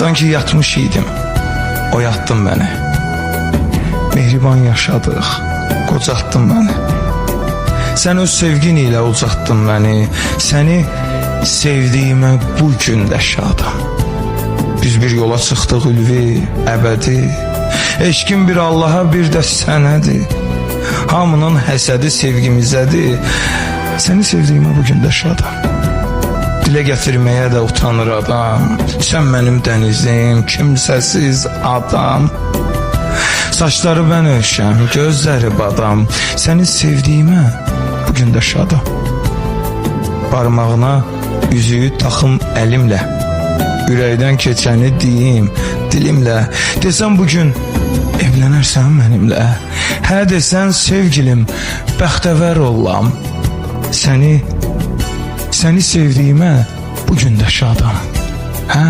Sanki yatmış idim, oyatdın məni. Mehriban yaşadıq, qocatdın məni. Sən öz sevgin ilə ucatdın məni. Səni sevdiyimə bu gün də şadam. Biz bir yola çıxdıq ülvi, əbədi. Eşkin bir Allaha, bir də sənədir. Hamının həsədi sevgimizədir. Səni sevdiyimə bu gün də şadam. Dilə gətirməyə də utanır adam. Sən mənim dənizim, kimsəsiz adam. Saçları bənövşəm, gözləri badam. Səni sevdiyimə bu gün də şadam. Barmağına üzüyü taxım əlimlə. Ürəkdən keçəni deyim dilimlə. Desəm bugün evlənərsən mənimlə. Hə desən sevgilim, bəxtəvər olam. Səni sevdiyimə bu gün də şadam. Hə?